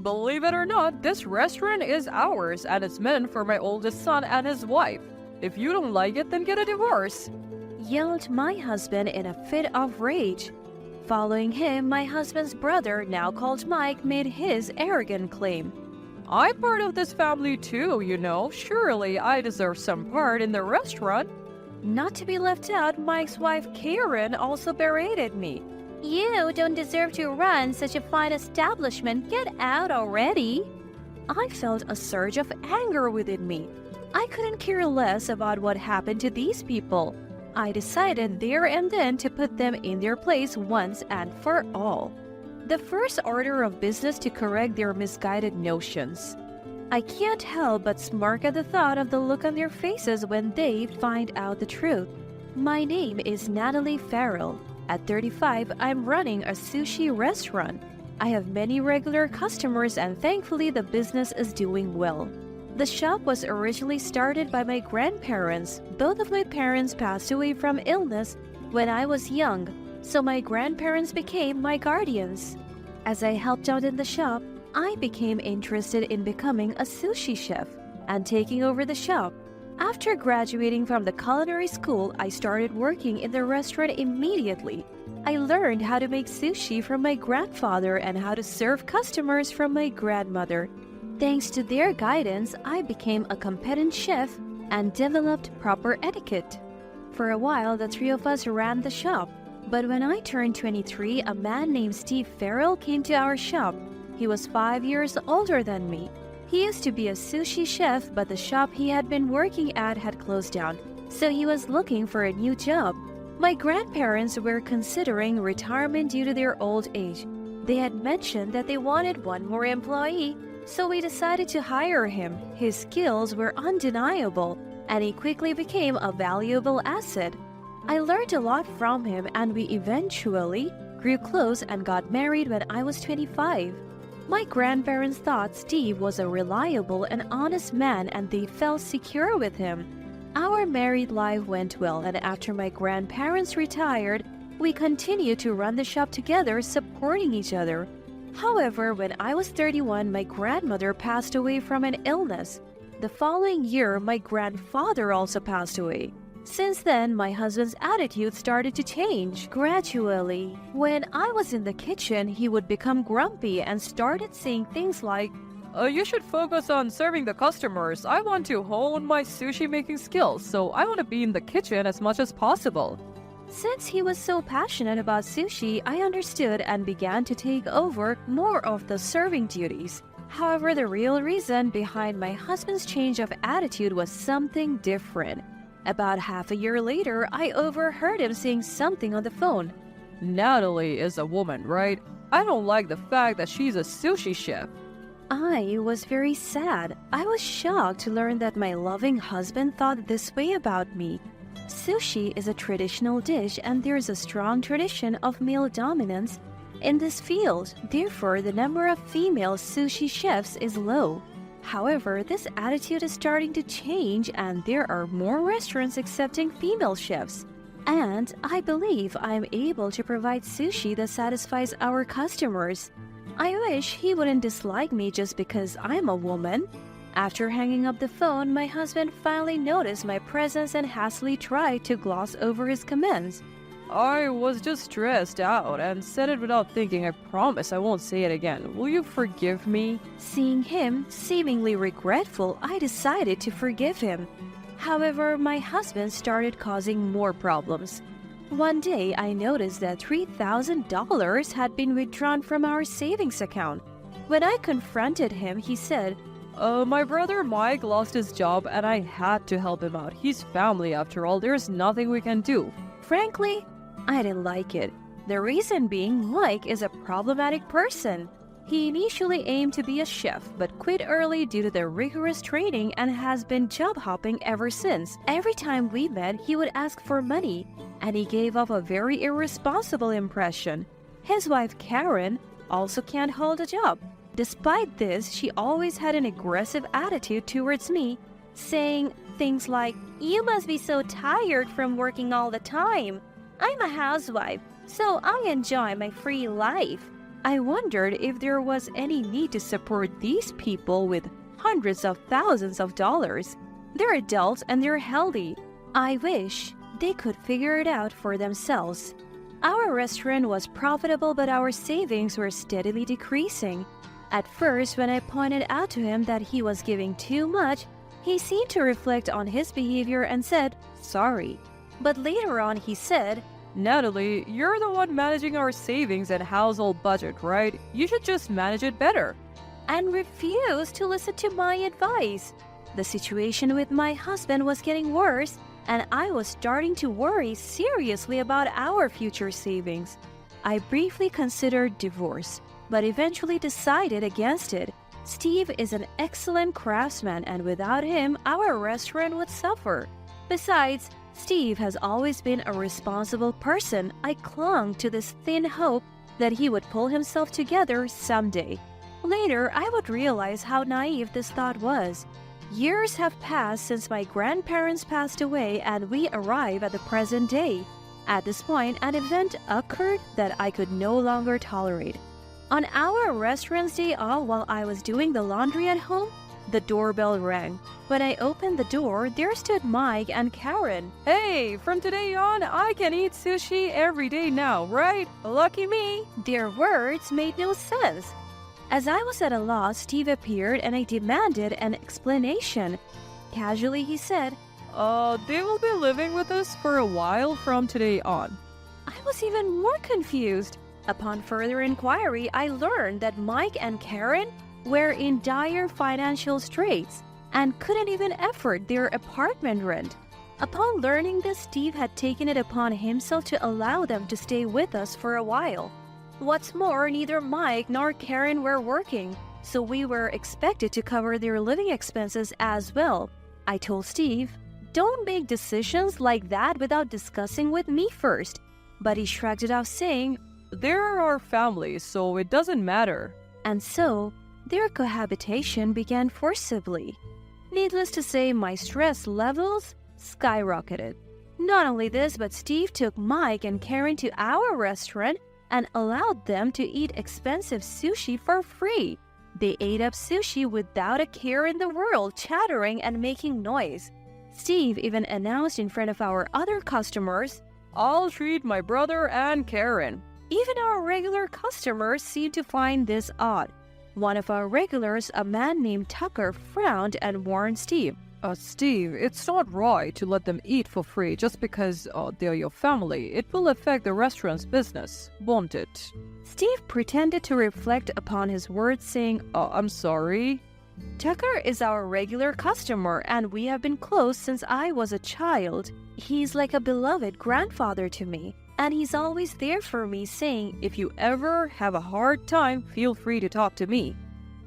Believe it or not, this restaurant is ours and it's meant for my oldest son and his wife. If you don't like it, then get a divorce. Yelled my husband in a fit of rage. Following him, my husband's brother, now called Mike, made his arrogant claim. I'm part of this family too, you know. Surely I deserve some part in the restaurant. Not to be left out, Mike's wife Karen also berated me. You don't deserve to run such a fine establishment. Get out already. I felt a surge of anger within me. I couldn't care less about what happened to these people. I decided there and then to put them in their place once and for all. The first order of business to correct their misguided notions. I can't help but smirk at the thought of the look on their faces when they find out the truth. My name is Natalie Farrell. At 35, I'm running a sushi restaurant. I have many regular customers and thankfully the business is doing well. The shop was originally started by my grandparents. Both of my parents passed away from illness when I was young, so my grandparents became my guardians. As I helped out in the shop, I became interested in becoming a sushi chef and taking over the shop. After graduating from the culinary school, I started working in the restaurant immediately. I learned how to make sushi from my grandfather and how to serve customers from my grandmother. Thanks to their guidance, I became a competent chef and developed proper etiquette. For a while, the three of us ran the shop. But when I turned 23, a man named Steve Farrell came to our shop. He was 5 years older than me. He used to be a sushi chef, but the shop he had been working at had closed down, so he was looking for a new job. My grandparents were considering retirement due to their old age. They had mentioned that they wanted one more employee, so we decided to hire him. His skills were undeniable, and he quickly became a valuable asset. I learned a lot from him, and we eventually grew close and got married when I was 25. My grandparents thought Steve was a reliable and honest man and they felt secure with him. Our married life went well, and after my grandparents retired, we continued to run the shop together, supporting each other. However, when I was 31, my grandmother passed away from an illness. The following year, my grandfather also passed away. Since then, my husband's attitude started to change gradually. When I was in the kitchen, he would become grumpy and started saying things like, You should focus on serving the customers. I want to hone my sushi making skills, so I want to be in the kitchen as much as possible. Since he was so passionate about sushi, I understood and began to take over more of the serving duties. However, the real reason behind my husband's change of attitude was something different. About half a year later, I overheard him saying something on the phone. Natalie is a woman, right? I don't like the fact that she's a sushi chef. I was very sad. I was shocked to learn that my loving husband thought this way about me. Sushi is a traditional dish and there is a strong tradition of male dominance in this field. Therefore, the number of female sushi chefs is low. However, this attitude is starting to change and there are more restaurants accepting female chefs. And I believe I am able to provide sushi that satisfies our customers. I wish he wouldn't dislike me just because I'm a woman. After hanging up the phone, my husband finally noticed my presence and hastily tried to gloss over his comments. I was just stressed out and said it without thinking. I promise I won't say it again. Will you forgive me? Seeing him seemingly regretful, I decided to forgive him. However, my husband started causing more problems. One day, I noticed that $3,000 had been withdrawn from our savings account. When I confronted him, he said, My brother Mike lost his job and I had to help him out. He's family after all. There's nothing we can do. Frankly, I didn't like it. The reason being, Mike is a problematic person. He initially aimed to be a chef, but quit early due to the rigorous training and has been job hopping ever since. Every time we met, he would ask for money, and he gave off a very irresponsible impression. His wife, Karen, also can't hold a job. Despite this, she always had an aggressive attitude towards me, saying things like, "You must be so tired from working all the time. I'm a housewife, so I enjoy my free life." I wondered if there was any need to support these people with hundreds of thousands of dollars. They're adults and they're healthy. I wish they could figure it out for themselves. Our restaurant was profitable, but our savings were steadily decreasing. At first, when I pointed out to him that he was giving too much, he seemed to reflect on his behavior and said, "Sorry." But later on he said, Natalie, you're the one managing our savings and household budget, right? You should just manage it better. and refused to listen to my advice. The situation with my husband was getting worse, and I was starting to worry seriously about our future savings. I briefly considered divorce, but eventually decided against it. Steve is an excellent craftsman, and without him, our restaurant would suffer. Besides, Steve has always been a responsible person. I clung to this thin hope that he would pull himself together someday. Later, I would realize how naive this thought was. Years have passed since my grandparents passed away, and we arrive at the present day. At this point, an event occurred that I could no longer tolerate. On our restaurant's day off, while I was doing the laundry at home, the doorbell rang. When I opened the door, there stood Mike and Karen. Hey, from today on, I can eat sushi every day now, right? Lucky me. Their words made no sense. As I was at a loss, Steve appeared and I demanded an explanation. Casually, he said, They will be living with us for a while from today on. I was even more confused. Upon further inquiry, I learned that Mike and Karen were in dire financial straits and couldn't even afford their apartment rent. Upon learning this, Steve had taken it upon himself to allow them to stay with us for a while. What's more, neither Mike nor Karen were working, so we were expected to cover their living expenses as well. I told Steve, "Don't make decisions like that without discussing with me first." But he shrugged it off, saying, They're our family, so it doesn't matter. and so their cohabitation began forcibly. Needless to say, my stress levels skyrocketed. Not only this, but Steve took Mike and Karen to our restaurant and allowed them to eat expensive sushi for free. They ate up sushi without a care in the world, chattering and making noise. Steve even announced in front of our other customers, I'll treat my brother and Karen. even our regular customers seemed to find this odd. One of our regulars, a man named Tucker, frowned and warned Steve. Steve, it's not right to let them eat for free just because they're your family. It will affect the restaurant's business, won't it? Steve pretended to reflect upon his words, saying, I'm sorry. Tucker is our regular customer, and we have been close since I was a child. He's like a beloved grandfather to me, and he's always there for me, saying, If you ever have a hard time, feel free to talk to me.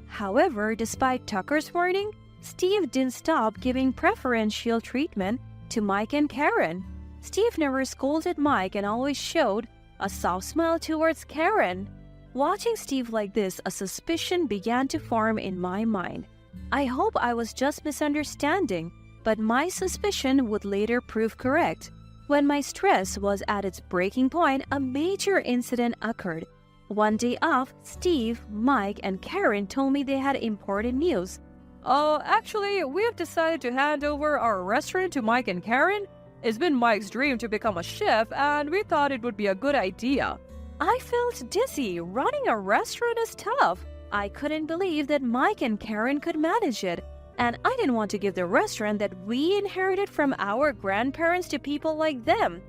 However, despite Tucker's warning, Steve didn't stop giving preferential treatment to Mike and Karen. Steve never scolded Mike and always showed a soft smile towards Karen. Watching Steve like this, a suspicion began to form in my mind. I hope I was just misunderstanding, but my suspicion would later prove correct. When my stress was at its breaking point, a major incident occurred. One day off, Steve, Mike, and Karen told me they had important news. Actually, we have decided to hand over our restaurant to Mike and Karen. It's been Mike's dream to become a chef, and we thought it would be a good idea. I felt dizzy. Running a restaurant is tough. I couldn't believe that Mike and Karen could manage it, and I didn't want to give the restaurant that we inherited from our grandparents to people like them.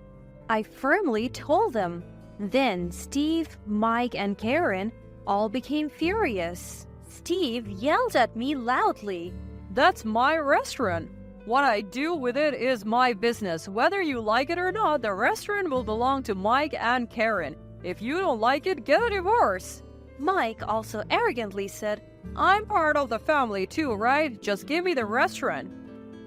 I firmly told them. Then Steve, Mike, and Karen all became furious. Steve yelled at me loudly. That's my restaurant. What I do with it is my business. Whether you like it or not, the restaurant will belong to Mike and Karen. If you don't like it, get a divorce. Mike also arrogantly said, I'm part of the family too, right? Just give me the restaurant.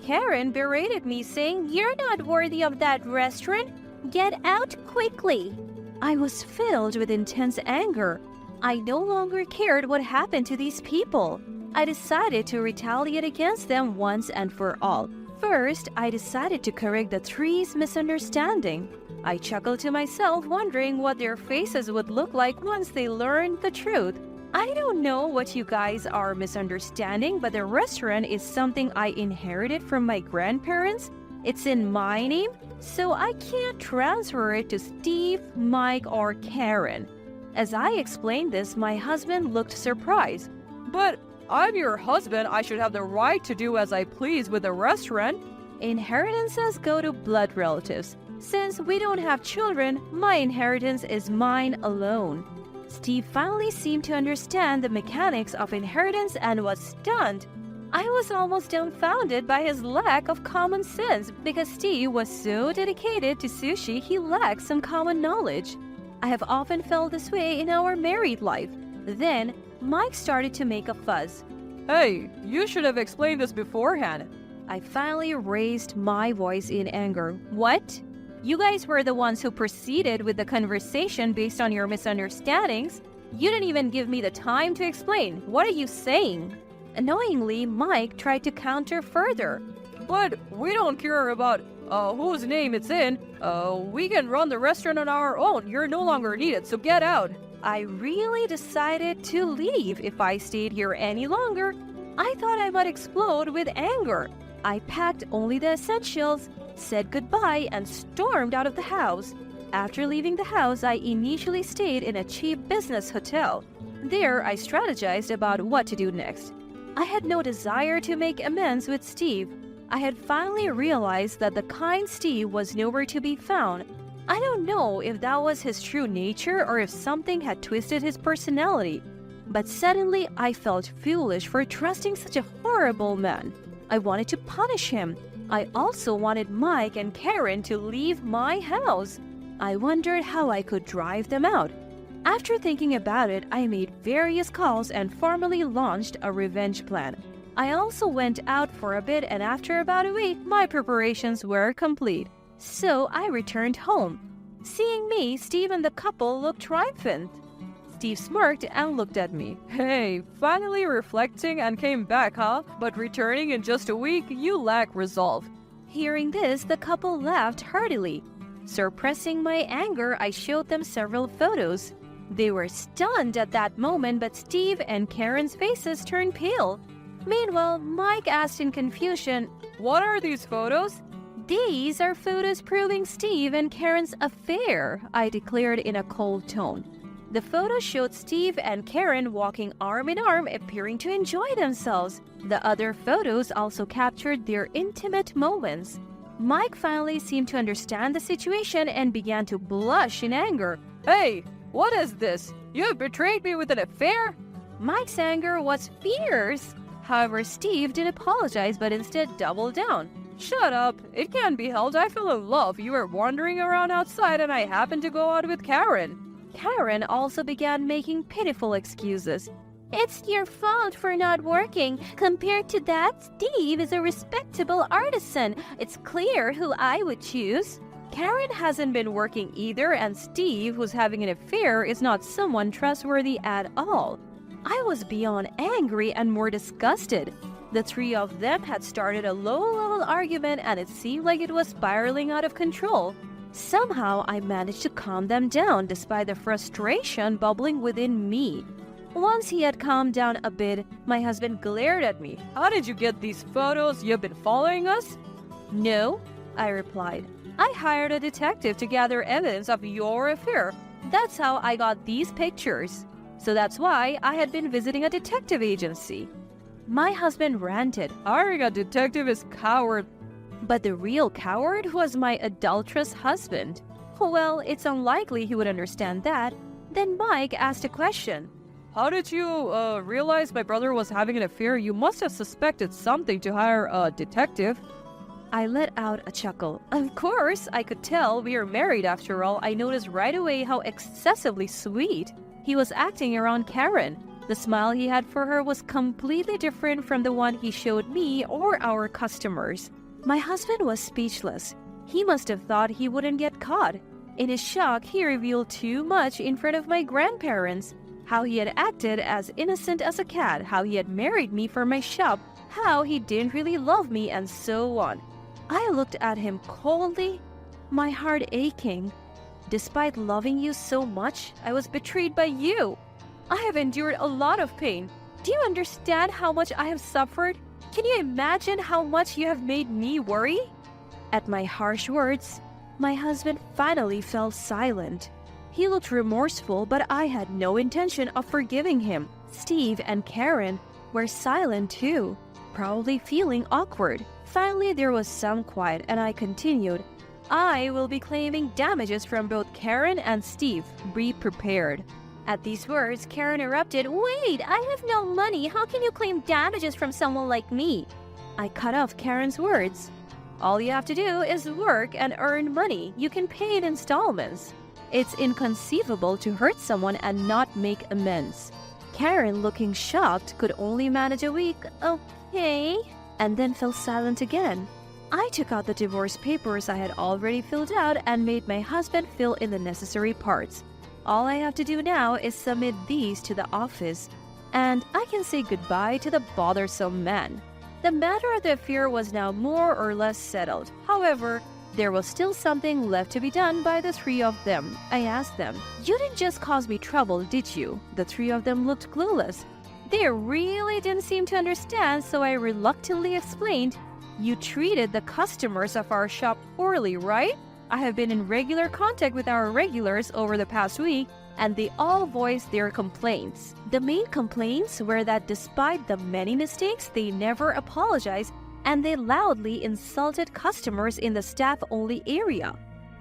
Karen berated me, saying, "You're not worthy of that restaurant. Get out quickly." I was filled with intense anger. I no longer cared what happened to these people. I decided to retaliate against them once and for all. First, I decided to correct the three's misunderstanding. I chuckled to myself, wondering what their faces would look like once they learned the truth. I don't know what you guys are misunderstanding, but the restaurant is something I inherited from my grandparents. It's in my name, so I can't transfer it to Steve, Mike, or Karen. As I explained this, my husband looked surprised. But I'm your husband. I should have the right to do as I please with the restaurant. Inheritances go to blood relatives. Since we don't have children, my inheritance is mine alone. Steve finally seemed to understand the mechanics of inheritance and was stunned. I was almost dumbfounded by his lack of common sense because Steve was so dedicated to sushi he lacked some common knowledge. I have often felt this way in our married life. Then, Mike started to make a fuss. Hey, you should have explained this beforehand. I finally raised my voice in anger. What? You guys were the ones who proceeded with the conversation based on your misunderstandings. You didn't even give me the time to explain. What are you saying? Annoyingly, Mike tried to counter further. But we don't care about whose name it's in. We can run the restaurant on our own. You're no longer needed, so get out. I really decided to leave if I stayed here any longer. I thought I might explode with anger. I packed only the essentials, said goodbye, and stormed out of the house. After leaving the house, I initially stayed in a cheap business hotel. There, I strategized about what to do next. I had no desire to make amends with Steve. I had finally realized that the kind Steve was nowhere to be found. I don't know if that was his true nature or if something had twisted his personality. But suddenly, I felt foolish for trusting such a horrible man. I wanted to punish him. I also wanted Mike and Karen to leave my house. I wondered how I could drive them out. After thinking about it, I made various calls and formally launched a revenge plan. I also went out for a bit, and after about a week, my preparations were complete. So I returned home. Seeing me, Steve and the couple looked triumphant. Steve smirked and looked at me. Hey, finally reflecting and came back, huh? But returning in just a week, you lack resolve. Hearing this, the couple laughed heartily. Suppressing my anger, I showed them several photos. They were stunned at that moment, but Steve and Karen's faces turned pale. Meanwhile, Mike asked in confusion, What are these photos? These are photos proving Steve and Karen's affair, I declared in a cold tone. The photo showed Steve and Karen walking arm in arm, appearing to enjoy themselves. The other photos also captured their intimate moments. Mike finally seemed to understand the situation and began to blush in anger. Hey, what is this? You have betrayed me with an affair? Mike's anger was fierce. However, Steve didn't apologize but instead doubled down. Shut up. It can't be helped. I fell in love. You were wandering around outside and I happened to go out with Karen. Karen also began making pitiful excuses. It's your fault for not working. Compared to that, Steve is a respectable artisan. It's clear who I would choose. Karen hasn't been working either, and Steve, who's having an affair, is not someone trustworthy at all. I was beyond angry and more disgusted. The three of them had started a low-level argument, and it seemed like it was spiraling out of control. Somehow, I managed to calm them down despite the frustration bubbling within me. Once he had calmed down a bit, my husband glared at me. How did you get these photos? You've been following us? No, I replied. I hired a detective to gather evidence of your affair. That's how I got these pictures. So that's why I had been visiting a detective agency. My husband ranted. Hiring a detective is coward. But the real coward was my adulterous husband. Well, it's unlikely he would understand that. Then Mike asked a question. How did you realize my brother was having an affair? You must have suspected something to hire a detective. I let out a chuckle. Of course, I could tell we are married after all. I noticed right away how excessively sweet he was acting around Karen. The smile he had for her was completely different from the one he showed me or our customers. My husband was speechless. He must have thought he wouldn't get caught. In his shock, he revealed too much in front of my grandparents. How he had acted as innocent as a cat, how he had married me for my shop, how he didn't really love me, and so on. I looked at him coldly, my heart aching. Despite loving you so much, I was betrayed by you. I have endured a lot of pain. Do you understand how much I have suffered? Can you imagine how much you have made me worry? At my harsh words, my husband finally fell silent. He looked remorseful, but I had no intention of forgiving him. Steve and Karen were silent too, probably feeling awkward. Finally, there was some quiet, and I continued, I will be claiming damages from both Karen and Steve. Be prepared. At these words, Karen erupted, Wait, I have no money. How can you claim damages from someone like me? I cut off Karen's words. All you have to do is work and earn money. You can pay in installments. It's inconceivable to hurt someone and not make amends. Karen, looking shocked, could only manage a weak, okay, and then fell silent again. I took out the divorce papers I had already filled out and made my husband fill in the necessary parts. All I have to do now is submit these to the office, and I can say goodbye to the bothersome man. The matter of the affair was now more or less settled. However, there was still something left to be done by the three of them. I asked them, You didn't just cause me trouble, did you? The three of them looked clueless. They really didn't seem to understand, so I reluctantly explained, You treated the customers of our shop poorly, right? I have been in regular contact with our regulars over the past week, and they all voiced their complaints. The main complaints were that despite the many mistakes, they never apologized, and they loudly insulted customers in the staff-only area.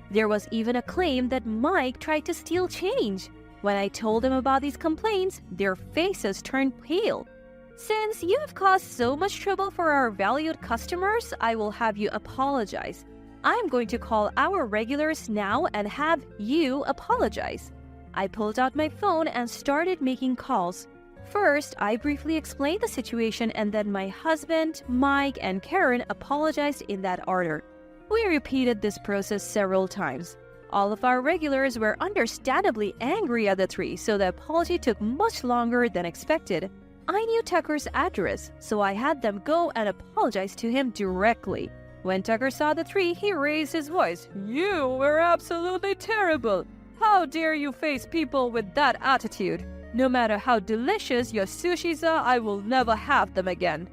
There was even a claim that Mike tried to steal change. When I told them about these complaints, their faces turned pale. Since you have caused so much trouble for our valued customers, I will have you apologize. I'm going to call our regulars now and have you apologize. I pulled out my phone and started making calls. First, I briefly explained the situation, and then my husband, Mike, and Karen apologized in that order. We repeated this process several times. All of our regulars were understandably angry at the three, so the apology took much longer than expected. I knew Tucker's address, so I had them go and apologize to him directly. When Tucker saw the three, he raised his voice. You were absolutely terrible. How dare you face people with that attitude? No matter how delicious your sushis are, I will never have them again.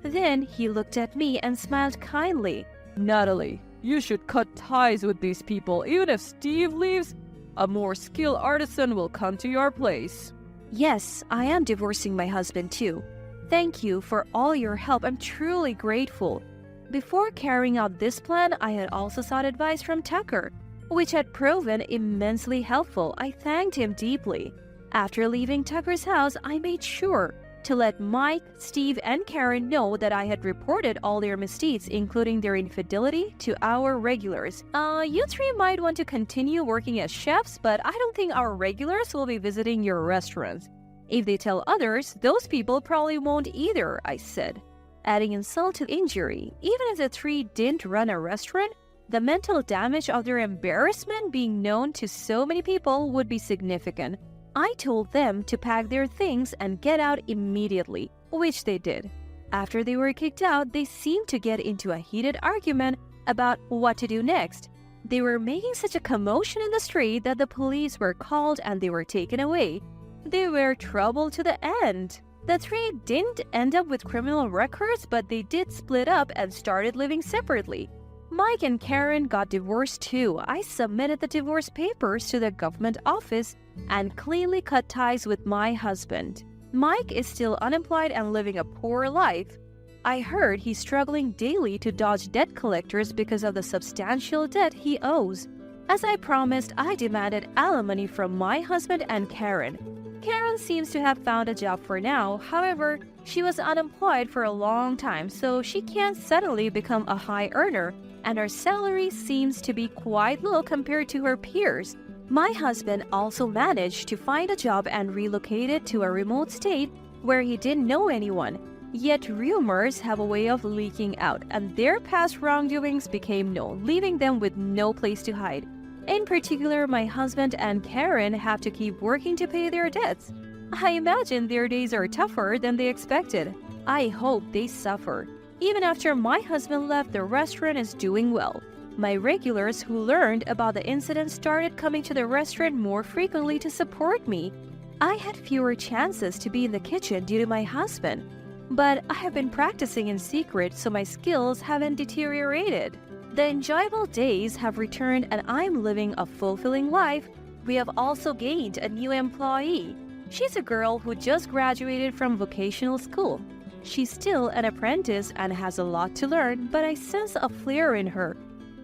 Then he looked at me and smiled kindly. Natalie, you should cut ties with these people. Even if Steve leaves, a more skilled artisan will come to your place. Yes, I am divorcing my husband too. Thank you for all your help. I'm truly grateful. Before carrying out this plan, I had also sought advice from Tucker, which had proven immensely helpful. I thanked him deeply. After leaving Tucker's house, I made sure to let Mike, Steve, and Karen know that I had reported all their misdeeds, including their infidelity, to our regulars. You three might want to continue working as chefs, but I don't think our regulars will be visiting your restaurants. If they tell others, those people probably won't either, I said, adding insult to injury. Even if the three didn't run a restaurant, the mental damage of their embarrassment being known to so many people would be significant. I told them to pack their things and get out immediately, which they did. After they were kicked out, they seemed to get into a heated argument about what to do next. They were making such a commotion in the street that the police were called and they were taken away. They were trouble to the end. The three didn't end up with criminal records, but they did split up and started living separately. Mike and Karen got divorced too. I submitted the divorce papers to the government office and cleanly cut ties with my husband. Mike is still unemployed and living a poor life. I heard he's struggling daily to dodge debt collectors because of the substantial debt he owes. As I promised, I demanded alimony from my husband and Karen. Karen seems to have found a job for now. However, she was unemployed for a long time, so she can't suddenly become a high earner, and her salary seems to be quite low compared to her peers. My husband also managed to find a job and relocated to a remote state where he didn't know anyone. Yet rumors have a way of leaking out, and their past wrongdoings became known, leaving them with no place to hide. In particular, my husband and Karen have to keep working to pay their debts. I imagine their days are tougher than they expected. I hope they suffer. Even after my husband left, the restaurant is doing well. My regulars who learned about the incident started coming to the restaurant more frequently to support me. I had fewer chances to be in the kitchen due to my husband, but I have been practicing in secret so my skills haven't deteriorated. The enjoyable days have returned and I'm living a fulfilling life. We have also gained a new employee. She's a girl who just graduated from vocational school. She's still an apprentice and has a lot to learn, but I sense a flair in her.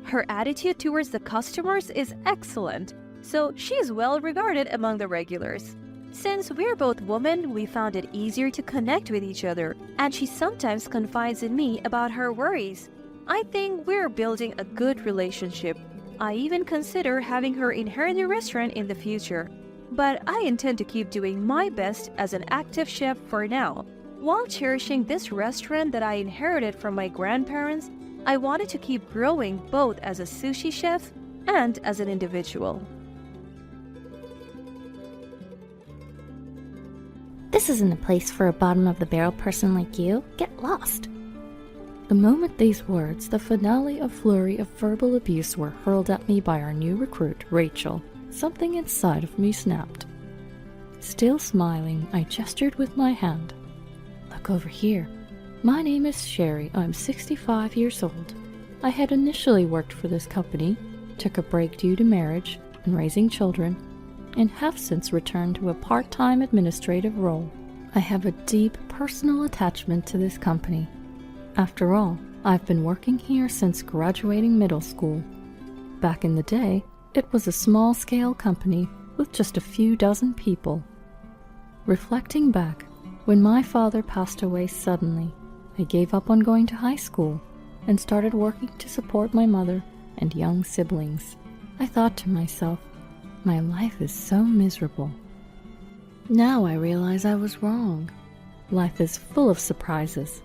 Her attitude towards the customers is excellent, so she is well regarded among the regulars. Since we're both women, we found it easier to connect with each other, and she sometimes confides in me about her worries. I think we're building a good relationship. I even consider having her inherit the restaurant in the future, but I intend to keep doing my best as an active chef for now. While cherishing this restaurant that I inherited from my grandparents, I wanted to keep growing both as a sushi chef and as an individual. This isn't a place for a bottom-of-the-barrel person like you. Get lost. The moment these words, the finale of flurry of verbal abuse, were hurled at me by our new recruit, Rachel, something inside of me snapped. Still smiling, I gestured with my hand. Look over here. My name is Sherry. I'm 65 years old. I had initially worked for this company, took a break due to marriage and raising children, and have since returned to a part-time administrative role. I have a deep personal attachment to this company. After all, I've been working here since graduating middle school. Back in the day, it was a small-scale company with just a few dozen people. Reflecting back, when my father passed away suddenly, I gave up on going to high school and started working to support my mother and young siblings. I thought to myself, my life is so miserable. Now I realize I was wrong. Life is full of surprises.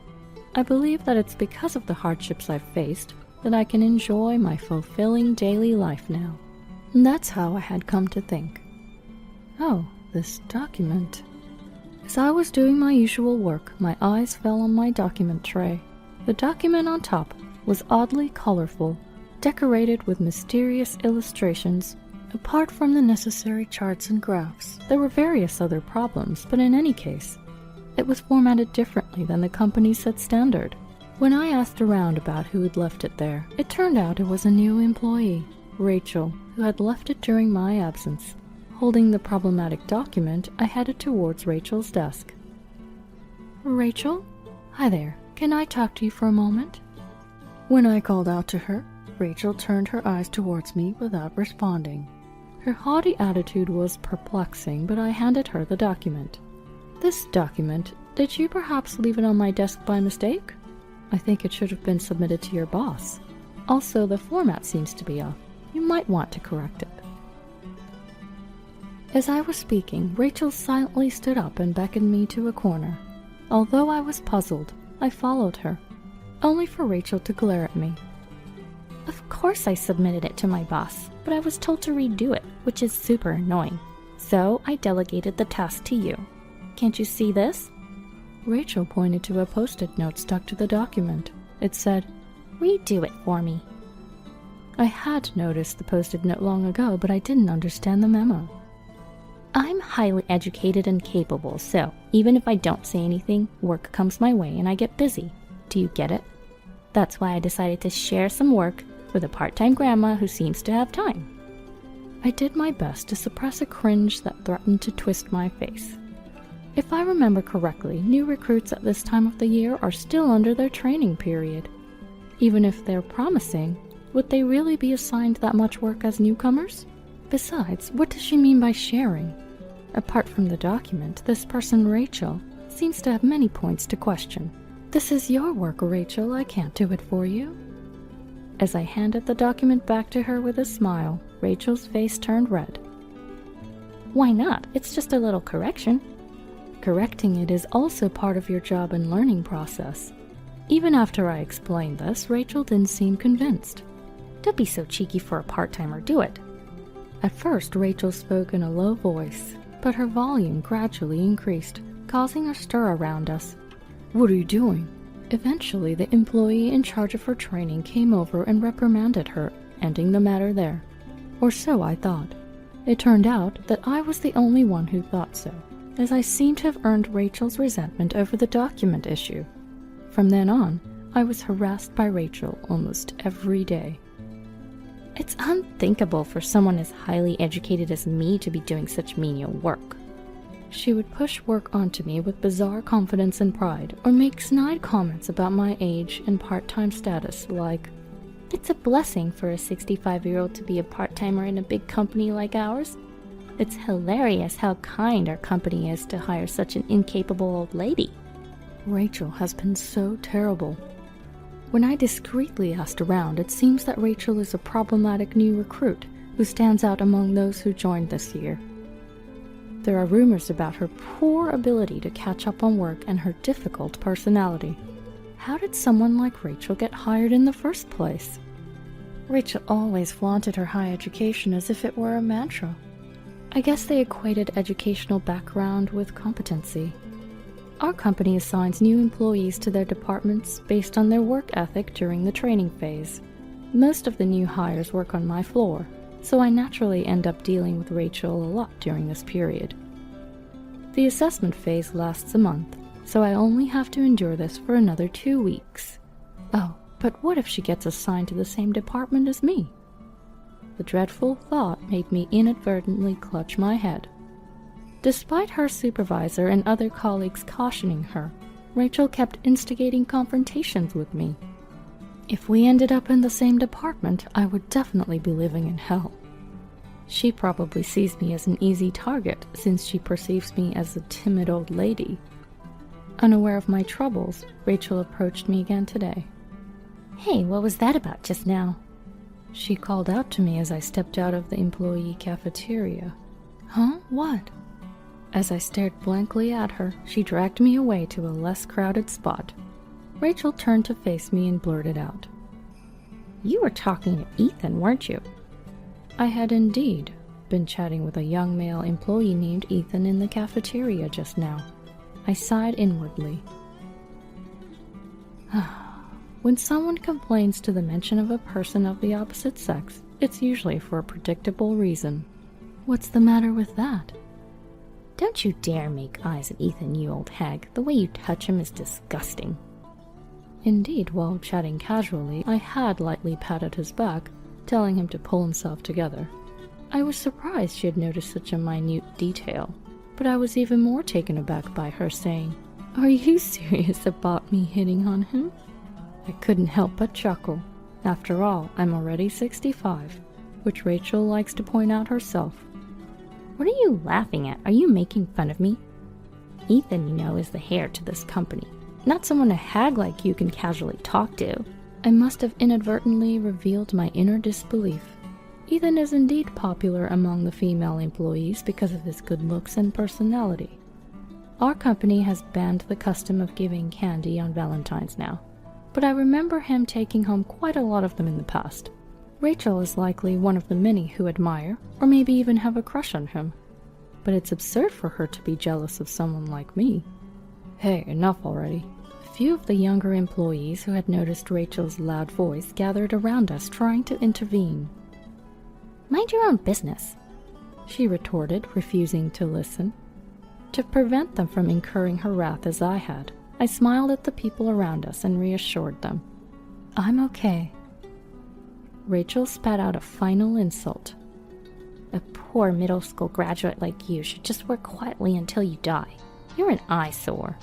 I believe that it's because of the hardships I've faced that I can enjoy my fulfilling daily life now. And that's how I had come to think. Oh, this document. As I was doing my usual work, my eyes fell on my document tray. The document on top was oddly colorful, decorated with mysterious illustrations. Apart from the necessary charts and graphs, there were various other problems, but in any case, it was formatted differently than the company set standard. When I asked around about who had left it there, it turned out it was a new employee, Rachel, who had left it during my absence. Holding the problematic document, I headed towards Rachel's desk. Rachel? Hi there. Can I talk to you for a moment? When I called out to her, Rachel turned her eyes towards me without responding. Her haughty attitude was perplexing, but I handed her the document. This document, did you perhaps leave it on my desk by mistake? I think it should have been submitted to your boss. Also, the format seems to be off. You might want to correct it. As I was speaking, Rachel silently stood up and beckoned me to a corner. Although I was puzzled, I followed her, only for Rachel to glare at me. Of course I submitted it to my boss, but I was told to redo it, which is super annoying. So I delegated the task to you. Can't you see this? Rachel pointed to a post-it note stuck to the document. It said, "Redo it for me." I had noticed the post-it note long ago, but I didn't understand the memo. I'm highly educated and capable, so even if I don't say anything, work comes my way and I get busy. Do you get it? That's why I decided to share some work with a part-time grandma who seems to have time. I did my best to suppress a cringe that threatened to twist my face. If I remember correctly, new recruits at this time of the year are still under their training period. Even if they're promising, would they really be assigned that much work as newcomers? Besides, what does she mean by sharing? Apart from the document, this person, Rachel, seems to have many points to question. This is your work, Rachel. I can't do it for you. As I handed the document back to her with a smile, Rachel's face turned red. Why not? It's just a little correction. Correcting it is also part of your job and learning process. Even after I explained this, Rachel didn't seem convinced. Don't be so cheeky for a part-timer, do it. At first, Rachel spoke in a low voice, but her volume gradually increased, causing a stir around us. What are you doing? Eventually, the employee in charge of her training came over and reprimanded her, ending the matter there. Or so I thought. It turned out that I was the only one who thought so, as I seemed to have earned Rachel's resentment over the document issue. From then on, I was harassed by Rachel almost every day. It's unthinkable for someone as highly educated as me to be doing such menial work. She would push work onto me with bizarre confidence and pride, or make snide comments about my age and part-time status, like, "It's a blessing for a 65-year-old to be a part-timer in a big company like ours. It's hilarious how kind our company is to hire such an incapable old lady." Rachel has been so terrible. When I discreetly asked around, it seems that Rachel is a problematic new recruit who stands out among those who joined this year. There are rumors about her poor ability to catch up on work and her difficult personality. How did someone like Rachel get hired in the first place? Rachel always flaunted her high education as if it were a mantra. I guess they equated educational background with competency. Our company assigns new employees to their departments based on their work ethic during the training phase. Most of the new hires work on my floor, so I naturally end up dealing with Rachel a lot during this period. The assessment phase lasts a month, so I only have to endure this for another 2 weeks. Oh, but what if she gets assigned to the same department as me? The dreadful thought made me inadvertently clutch my head. Despite her supervisor and other colleagues cautioning her, Rachel kept instigating confrontations with me. If we ended up in the same department, I would definitely be living in hell. She probably sees me as an easy target since she perceives me as a timid old lady. Unaware of my troubles, Rachel approached me again today. "Hey, what was that about just now?" She called out to me as I stepped out of the employee cafeteria. Huh? What? As I stared blankly at her, she dragged me away to a less crowded spot. Rachel turned to face me and blurted out, "You were talking to Ethan, weren't you?" I had indeed been chatting with a young male employee named Ethan in the cafeteria just now. I sighed inwardly. When someone complains to the mention of a person of the opposite sex, it's usually for a predictable reason. What's the matter with that? "Don't you dare make eyes at Ethan, you old hag. The way you touch him is disgusting." Indeed, while chatting casually, I had lightly patted his back, telling him to pull himself together. I was surprised she had noticed such a minute detail, but I was even more taken aback by her saying, "Are you serious about me hitting on him?" I couldn't help but chuckle. After all, I'm already 65, which Rachel likes to point out herself. "What are you laughing at? Are you making fun of me? Ethan, you know, is the heir to this company, not someone a hag like you can casually talk to." I must have inadvertently revealed my inner disbelief. Ethan is indeed popular among the female employees because of his good looks and personality. Our company has banned the custom of giving candy on Valentine's now, but I remember him taking home quite a lot of them in the past. Rachel is likely one of the many who admire, or maybe even have a crush on him. But it's absurd for her to be jealous of someone like me. Hey, enough already. A few of the younger employees who had noticed Rachel's loud voice gathered around us trying to intervene. "Mind your own business," she retorted, refusing to listen. To prevent them from incurring her wrath as I had, I smiled at the people around us and reassured them. "I'm okay." Rachel spat out a final insult. "A poor middle school graduate like you should just work quietly until you die. You're an eyesore."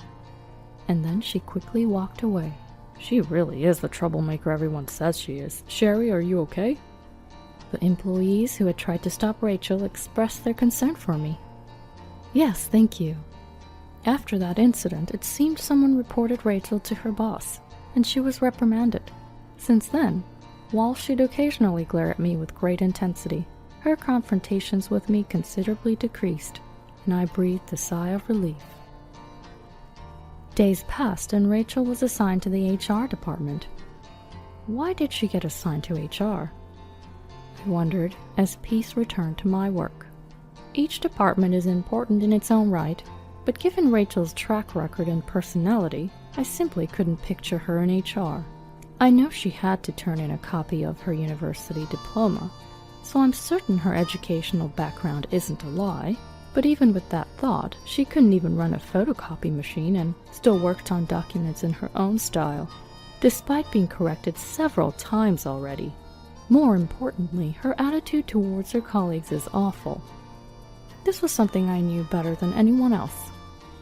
And then she quickly walked away. She really is the troublemaker everyone says she is. Sherry, are you okay? The employees who had tried to stop Rachel expressed their concern for me. Yes, thank you. After that incident, it seemed someone reported Rachel to her boss, and she was reprimanded. Since then, while she'd occasionally glare at me with great intensity, her confrontations with me considerably decreased, and I breathed a sigh of relief. Days passed and Rachel was assigned to the HR department. Why did she get assigned to HR? I wondered as peace returned to my work. Each department is important in its own right, but given Rachel's track record and personality, I simply couldn't picture her in HR. I know she had to turn in a copy of her university diploma, so I'm certain her educational background isn't a lie. But even with that thought, she couldn't even run a photocopy machine and still worked on documents in her own style, despite being corrected several times already. More importantly, her attitude towards her colleagues is awful. This was something I knew better than anyone else.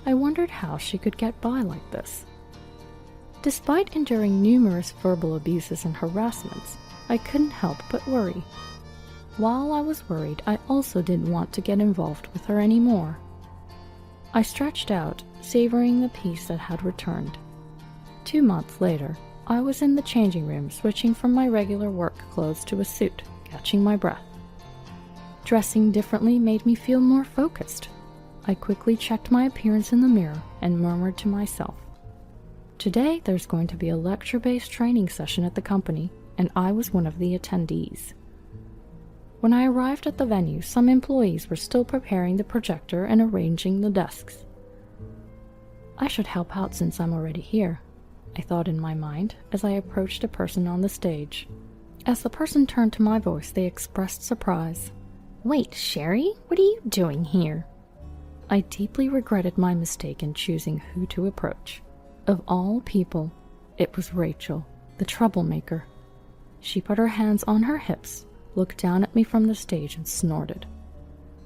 I wondered how she could get by like this. Despite enduring numerous verbal abuses and harassments, I couldn't help but worry. While I was worried, I also didn't want to get involved with her anymore. I stretched out, savoring the peace that had returned. 2 months later, I was in the changing room, switching from my regular work clothes to a suit, catching my breath. Dressing differently made me feel more focused. I quickly checked my appearance in the mirror and murmured to myself, "Today there's going to be a lecture-based training session at the company, and I was one of the attendees." When I arrived at the venue, some employees were still preparing the projector and arranging the desks. I should help out since I'm already here, I thought in my mind as I approached a person on the stage. As the person turned to my voice, they expressed surprise. "Wait, Sherry, what are you doing here?" I deeply regretted my mistake in choosing who to approach. Of all people, it was Rachel, the troublemaker. She put her hands on her hips, looked down at me from the stage, and snorted.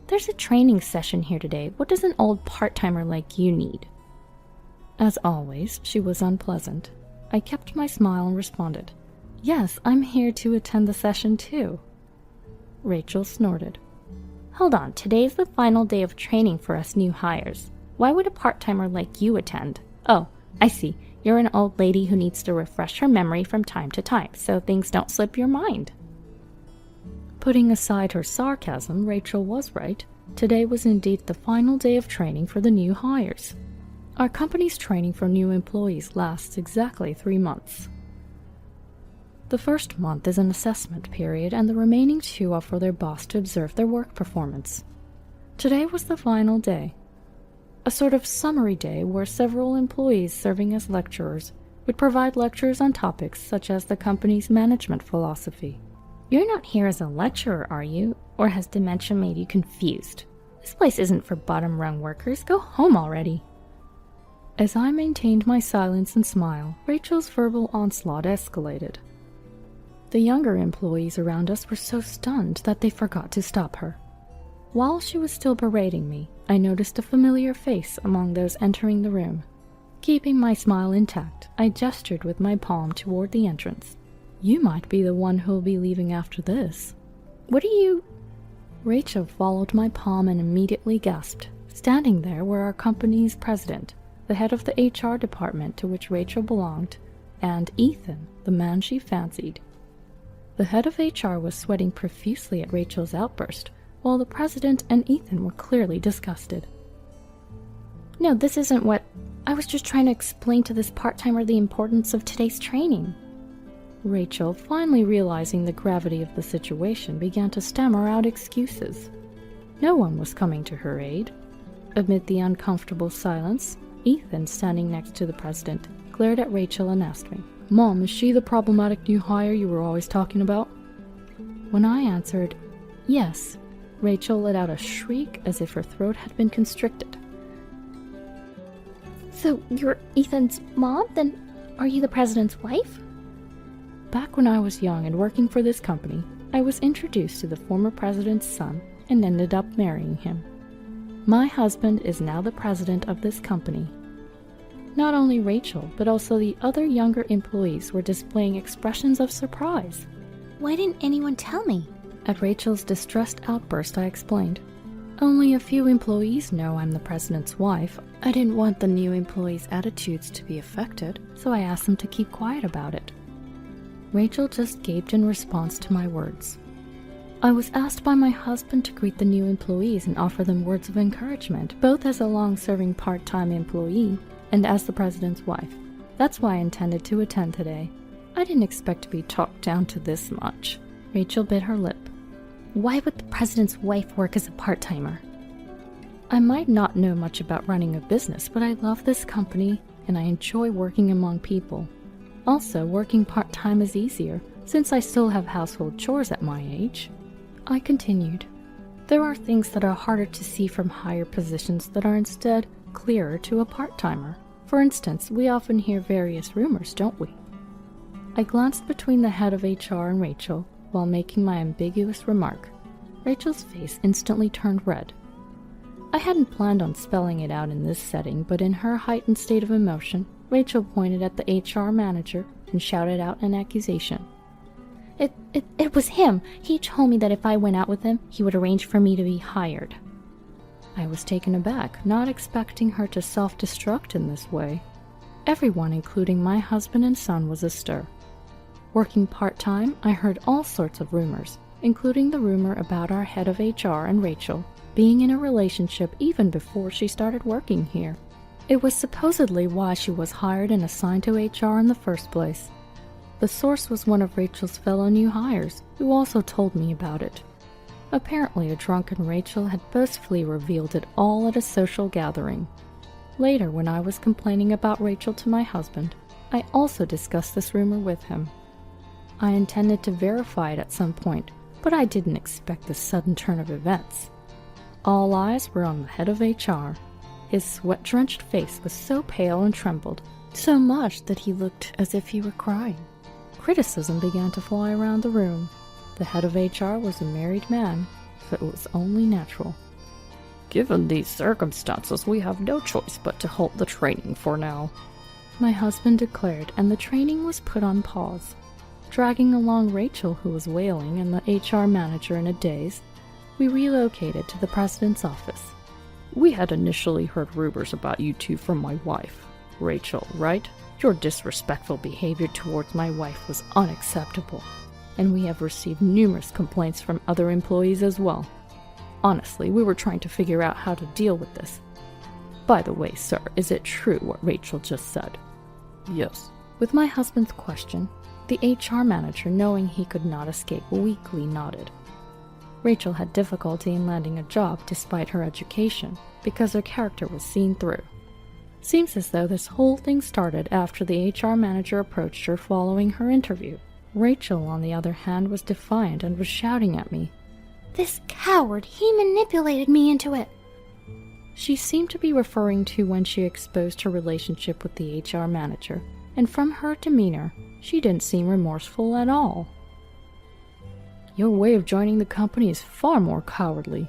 "There's a training session here today. What does an old part-timer like you need?" As always, she was unpleasant. I kept my smile and responded, "Yes, I'm here to attend the session too." Rachel snorted. "Hold on, today's the final day of training for us new hires. Why would a part-timer like you attend? Oh, I see. You're an old lady who needs to refresh her memory from time to time, so things don't slip your mind." Putting aside her sarcasm, Rachel was right. Today was indeed the final day of training for the new hires. Our company's training for new employees lasts exactly 3 months. The first month is an assessment period, and the remaining 2 are for their boss to observe their work performance. Today was the final day. A sort of summary day where several employees serving as lecturers would provide lectures on topics such as the company's management philosophy. "You're not here as a lecturer, are you? Or has dementia made you confused? This place isn't for bottom-rung workers. Go home already." As I maintained my silence and smile, Rachel's verbal onslaught escalated. The younger employees around us were so stunned that they forgot to stop her. While she was still berating me, I noticed a familiar face among those entering the room. Keeping my smile intact, I gestured with my palm toward the entrance. "You might be the one who'll be leaving after this." "What are you—" Rachel followed my palm and immediately gasped. Standing there were our company's president, the head of the HR department to which Rachel belonged, and Ethan, the man she fancied. The head of HR was sweating profusely at Rachel's outburst, while the president and Ethan were clearly disgusted. "No, this isn't what— I was just trying to explain to this part-timer the importance of today's training." Rachel, finally realizing the gravity of the situation, began to stammer out excuses. No one was coming to her aid. Amid the uncomfortable silence, Ethan, standing next to the president, glared at Rachel and asked me, "Mom, is she the problematic new hire you were always talking about?" When I answered, "Yes," Rachel let out a shriek as if her throat had been constricted. "So you're Ethan's mom? Then are you the president's wife?" Back when I was young and working for this company, I was introduced to the former president's son and ended up marrying him. My husband is now the president of this company. Not only Rachel, but also the other younger employees were displaying expressions of surprise. "Why didn't anyone tell me?" At Rachel's distressed outburst, I explained, "Only a few employees know I'm the president's wife. I didn't want the new employees' attitudes to be affected, so I asked them to keep quiet about it." Rachel just gaped in response to my words. I was asked by my husband to greet the new employees and offer them words of encouragement, both as a long-serving part-time employee and as the president's wife. That's why I intended to attend today. I didn't expect to be talked down to this much. Rachel bit her lip. "Why would the president's wife work as a part-timer?" I might not know much about running a business, but I love this company and I enjoy working among people. Also, working part-time is easier, since I still have household chores at my age. I continued. There are things that are harder to see from higher positions that are instead clearer to a part-timer. For instance, we often hear various rumors, don't we? I glanced between the head of HR and Rachel while making my ambiguous remark. Rachel's face instantly turned red. I hadn't planned on spelling it out in this setting, but in her heightened state of emotion, Rachel pointed at the HR manager and shouted out an accusation. It was him. He told me that if I went out with him, he would arrange for me to be hired. I was taken aback, not expecting her to self-destruct in this way. Everyone, including my husband and son, was astir. Working part-time, I heard all sorts of rumors, including the rumor about our head of HR and Rachel being in a relationship even before she started working here. It was supposedly why she was hired and assigned to HR in the first place. The source was one of Rachel's fellow new hires, who also told me about it. Apparently, a drunken Rachel had boastfully revealed it all at a social gathering. Later, when I was complaining about Rachel to my husband, I also discussed this rumor with him. I intended to verify it at some point, but I didn't expect this sudden turn of events. All eyes were on the head of HR. His sweat-drenched face was so pale and trembled, so much that he looked as if he were crying. Criticism began to fly around the room. The head of HR was a married man, so it was only natural. Given these circumstances, we have no choice but to halt the training for now, my husband declared, and the training was put on pause. Dragging along Rachel, who was wailing, and the HR manager in a daze, we relocated to the president's office. We had initially heard rumors about you two from my wife, Rachel, right? Your disrespectful behavior towards my wife was unacceptable, and we have received numerous complaints from other employees as well. Honestly, we were trying to figure out how to deal with this. By the way, sir, is it true what Rachel just said? Yes. With my husband's question, the HR manager, knowing he could not escape, weakly nodded. Rachel had difficulty in landing a job despite her education, because her character was seen through. Seems as though this whole thing started after the HR manager approached her following her interview. Rachel, on the other hand, was defiant and was shouting at me. This coward, he manipulated me into it. She seemed to be referring to when she exposed her relationship with the HR manager, and from her demeanor, she didn't seem remorseful at all. Your way of joining the company is far more cowardly.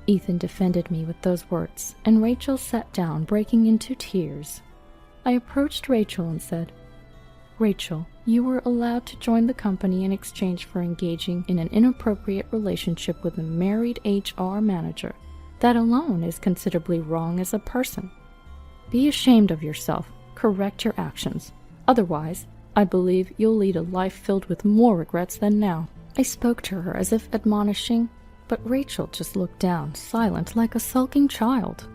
Ethan defended me with those words, and Rachel sat down, breaking into tears. I approached Rachel and said, Rachel, you were allowed to join the company in exchange for engaging in an inappropriate relationship with a married HR manager. That alone is considerably wrong as a person. Be ashamed of yourself. Correct your actions. Otherwise, I believe you'll lead a life filled with more regrets than now. I spoke to her as if admonishing, but Rachel just looked down, silent like a sulking child.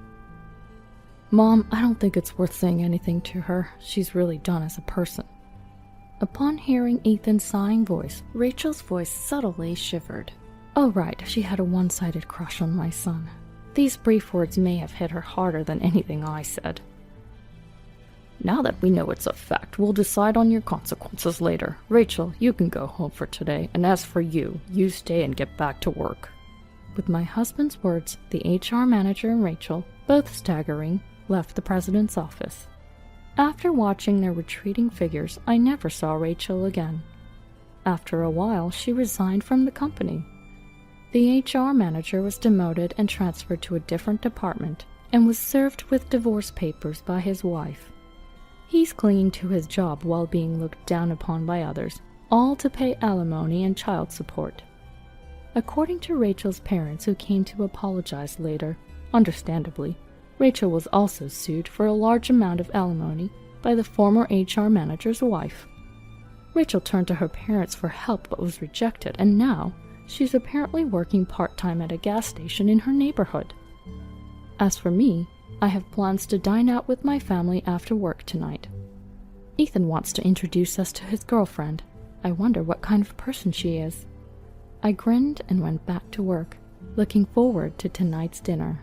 Mom, I don't think it's worth saying anything to her. She's really done as a person. Upon hearing Ethan's sighing voice, Rachel's voice subtly shivered. Oh right, she had a one-sided crush on my son. These brief words may have hit her harder than anything I said. Now that we know it's a fact, we'll decide on your consequences later. Rachel, you can go home for today, and as for you, you stay and get back to work. With my husband's words, the HR manager and Rachel, both staggering, left the president's office. After watching their retreating figures, I never saw Rachel again. After a while, she resigned from the company. The HR manager was demoted and transferred to a different department, and was served with divorce papers by his wife. He's clinging to his job while being looked down upon by others, all to pay alimony and child support. According to Rachel's parents, who came to apologize later, understandably, Rachel was also sued for a large amount of alimony by the former HR manager's wife. Rachel turned to her parents for help but was rejected, and now she's apparently working part-time at a gas station in her neighborhood. As for me, I have plans to dine out with my family after work tonight. Ethan wants to introduce us to his girlfriend. I wonder what kind of person she is. I grinned and went back to work, looking forward to tonight's dinner.